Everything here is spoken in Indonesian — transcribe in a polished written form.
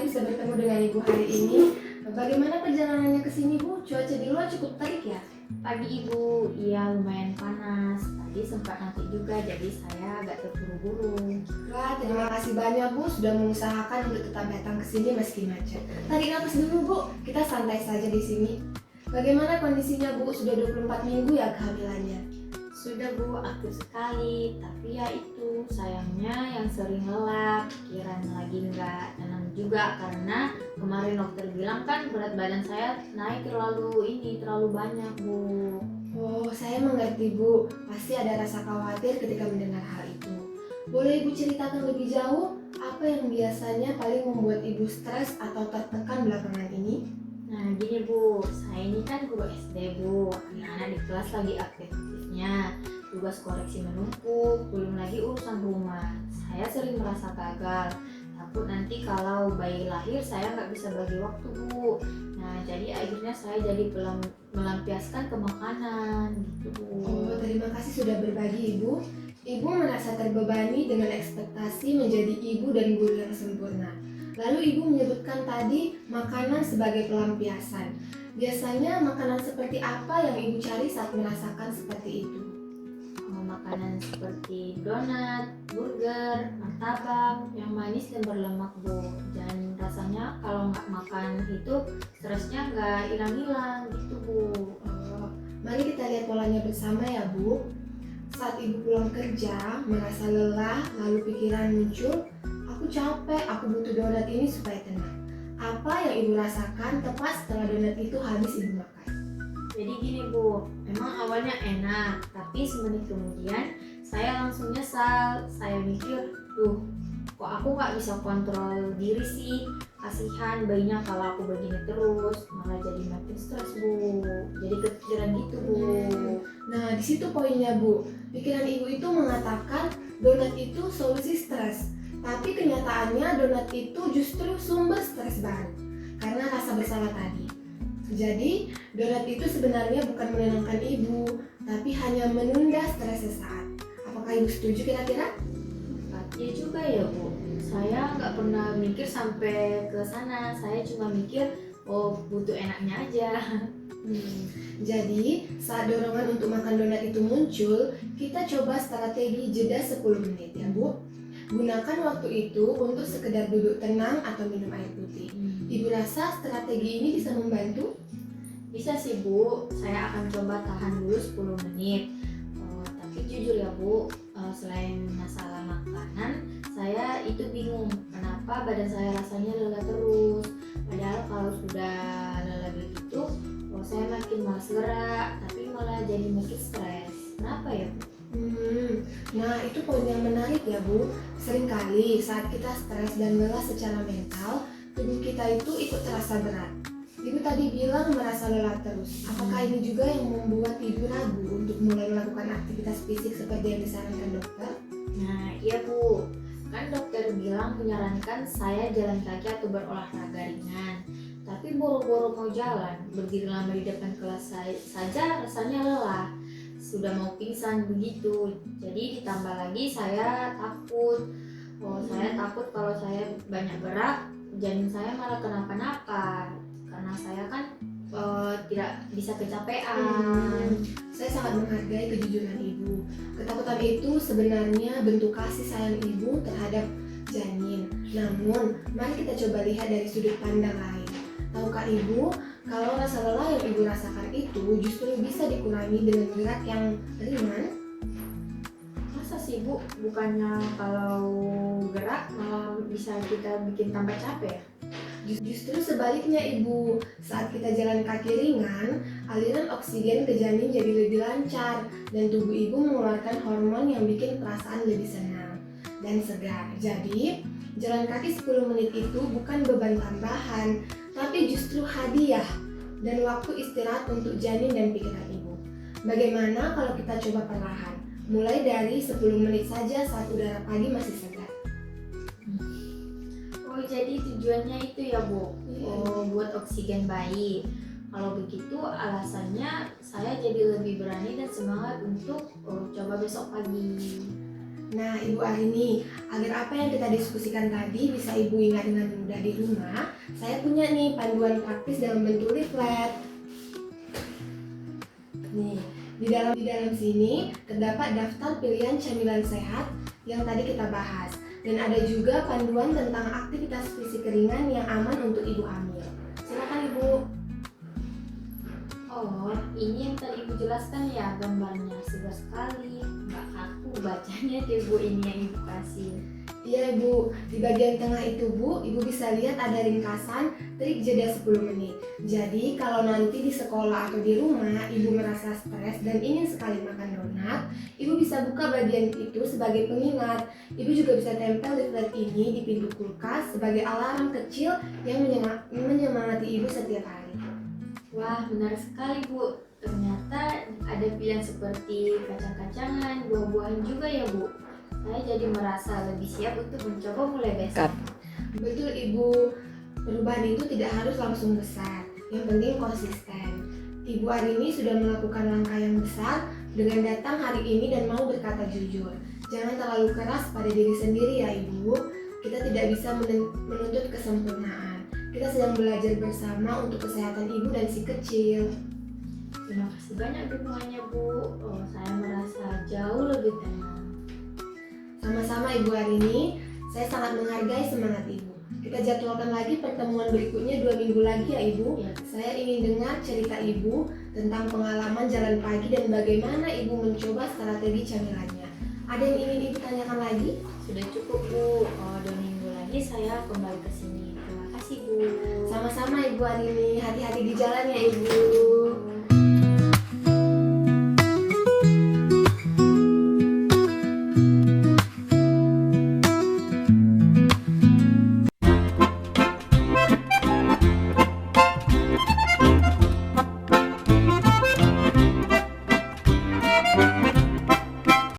bisa bertemu dengan Ibu hari ini. Bagaimana perjalanannya ke sini, Bu? Cuaca di luar cukup terik ya? Pagi Ibu, iya lumayan panas. Tadi sempat nanti juga, jadi saya agak terburu-buru. Wah, terima kasih banyak Bu sudah mengusahakan untuk tetap datang ke sini meski macet. Tarik nafas dulu Bu, kita santai saja di sini. Bagaimana kondisinya Bu? Sudah 24 minggu ya kehamilannya? Sudah Bu, aktif sekali. Tapi ya itu, sayangnya yang sering lelah, pikiran lagi nggak tenang juga. Karena kemarin dokter bilang kan berat badan saya naik terlalu banyak Bu. Oh, saya mengerti Bu. Pasti ada rasa khawatir ketika mendengar hal itu. Boleh Ibu ceritakan lebih jauh apa yang biasanya paling membuat Ibu stres atau tertekan belakangan ini? Nah gini Bu, saya ini kan guru SD Bu. Anak-anak di kelas lagi aktif-aktifnya, tugas koreksi menumpuk, belum lagi urusan rumah. Saya sering merasa gagal, takut nanti kalau bayi lahir saya nggak bisa bagi waktu Bu. Nah jadi akhirnya saya jadi melampiaskan ke makanan gitu Bu. Oh, terima kasih sudah berbagi Ibu. Ibu merasa terbebani dengan ekspektasi menjadi ibu dan guru yang sempurna. Lalu Ibu menyebutkan tadi makanan sebagai pelampiasan. Biasanya makanan seperti apa yang Ibu cari saat merasakan seperti itu? Makanan seperti donat, burger, martabak, yang manis dan berlemak Bu. Dan rasanya kalau nggak makan itu stresnya nggak hilang-hilang gitu Bu. Oh, mari kita lihat polanya bersama ya Bu. Saat Ibu pulang kerja, merasa lelah, lalu pikiran muncul, aku capek, aku butuh donat ini supaya tenang. Apa yang Ibu rasakan tepat setelah donat itu habis Ibu makan? Jadi gini Bu, memang awalnya enak, tapi semenit kemudian saya langsung nyesal. Saya mikir, kok aku nggak bisa kontrol diri sih? Kasihan bayinya kalau aku begini terus, malah jadi makin stres Bu. Jadi kepikiran gitu Bu. Nah, di situ poinnya Bu. Pikiran Ibu itu mengatakan donat itu solusi stres. Tapi kenyataannya donat itu justru sumber stres baru karena rasa bersalah tadi. Jadi, donat itu sebenarnya bukan menenangkan Ibu, tapi hanya menunda stres sesaat. Apakah Ibu setuju kira-kira? Iya juga ya Bu. Saya nggak pernah mikir sampai ke sana. Saya cuma mikir, butuh enaknya aja. Jadi, saat dorongan untuk makan donat itu muncul, kita coba strategi jeda 10 menit ya Bu. Gunakan waktu itu untuk sekedar duduk tenang atau minum air putih. Ibu rasa strategi ini bisa membantu? Bisa sih Bu, saya akan coba tahan dulu 10 menit. Tapi jujur ya Bu, selain masalah makanan, saya itu bingung kenapa badan saya rasanya lelah terus. Padahal kalau sudah lelah begitu, saya makin malas gerak, tapi malah jadi makin stres. Kenapa ya Bu? Nah itu poin yang menarik ya Bu. Seringkali saat kita stres dan lelah secara mental, tubuh kita itu ikut terasa berat. Ibu tadi bilang merasa lelah terus. Apakah ini juga yang membuat Ibu ragu untuk mulai melakukan aktivitas fisik seperti yang disarankan dokter? Nah iya Bu, kan dokter bilang menyarankan saya jalan kaki atau berolahraga ringan. Tapi boro-boro mau jalan, berdiri lama di depan kelas saja rasanya lelah. Sudah mau pingsan begitu. Jadi ditambah lagi saya takut. Saya takut kalau saya banyak gerak, janin saya malah kenapa-napa. Karena saya kan tidak bisa kecapean. Saya sangat menghargai kejujuran Ibu. Ketakutan itu sebenarnya bentuk kasih sayang Ibu terhadap janin. Namun, mari kita coba lihat dari sudut pandang lain. Tahukah Ibu, kalau rasa lelah yang Ibu rasakan itu justru bisa dikurangi dengan gerak yang ringan? Masa sih Bu, bukannya kalau gerak malah bisa kita bikin tambah capek ya? Justru sebaliknya Ibu, saat kita jalan kaki ringan, aliran oksigen ke janin jadi lebih lancar dan tubuh Ibu mengeluarkan hormon yang bikin perasaan lebih senang dan segar. Jadi, jalan kaki 10 menit itu bukan beban tambahan, tapi justru hadiah dan waktu istirahat untuk janin dan pikiran Ibu. Bagaimana kalau kita coba perlahan? Mulai dari 10 menit saja saat udara pagi masih segar. Jadi tujuannya itu ya Bu, buat oksigen bayi. Kalau begitu alasannya saya jadi lebih berani dan semangat untuk coba besok pagi. Nah, Ibu Arini, agar apa yang kita diskusikan tadi bisa Ibu ingat dengan mudah di rumah, saya punya nih panduan praktis dalam bentuk leaflet. Nih, di dalam sini terdapat daftar pilihan camilan sehat yang tadi kita bahas. Dan ada juga panduan tentang aktivitas fisik ringan yang aman untuk ibu hamil. Silakan Ibu. Oh, ini yang tadi Ibu jelaskan ya gambarnya, segar sekali, nggak kaku bacanya deh Bu, ini yang Ibu kasih. Iya Ibu, di bagian tengah itu Bu, Ibu bisa lihat ada ringkasan trik jeda 10 menit. Jadi kalau nanti di sekolah atau di rumah Ibu merasa stres dan ingin sekali makan donat, Ibu bisa buka bagian itu sebagai pengingat. Ibu juga bisa tempel leaflet ini di pintu kulkas sebagai alarm kecil yang menyemangati Ibu setiap hari. Wah, menarik sekali Bu. Ternyata ada pilihan seperti kacang-kacangan, buah-buahan juga ya Bu. Saya jadi merasa lebih siap untuk mencoba mulai besok. Betul Ibu, perubahan itu tidak harus langsung besar, yang penting konsisten. Ibu Arini sudah melakukan langkah yang besar dengan datang hari ini dan mau berkata jujur. Jangan terlalu keras pada diri sendiri ya Ibu, kita tidak bisa menuntut kesempurnaan. Kita sedang belajar bersama untuk kesehatan Ibu dan si kecil. Terima kasih banyak dukungannya Bu. Oh, saya merasa jauh lebih tenang. Sama-sama Ibu Arini, saya sangat menghargai semangat Ibu. Kita jadwalkan lagi pertemuan berikutnya 2 minggu lagi ya Ibu. Ya. Saya ingin dengar cerita Ibu tentang pengalaman jalan pagi dan bagaimana Ibu mencoba strategi camilannya. Ada yang ingin Ibu tanyakan lagi? Sudah cukup Bu. Oh, 2 minggu lagi saya kembali ke sini. Terima kasih Bu. Sama-sama Ibu Arini, hati-hati di jalan ya Ibu.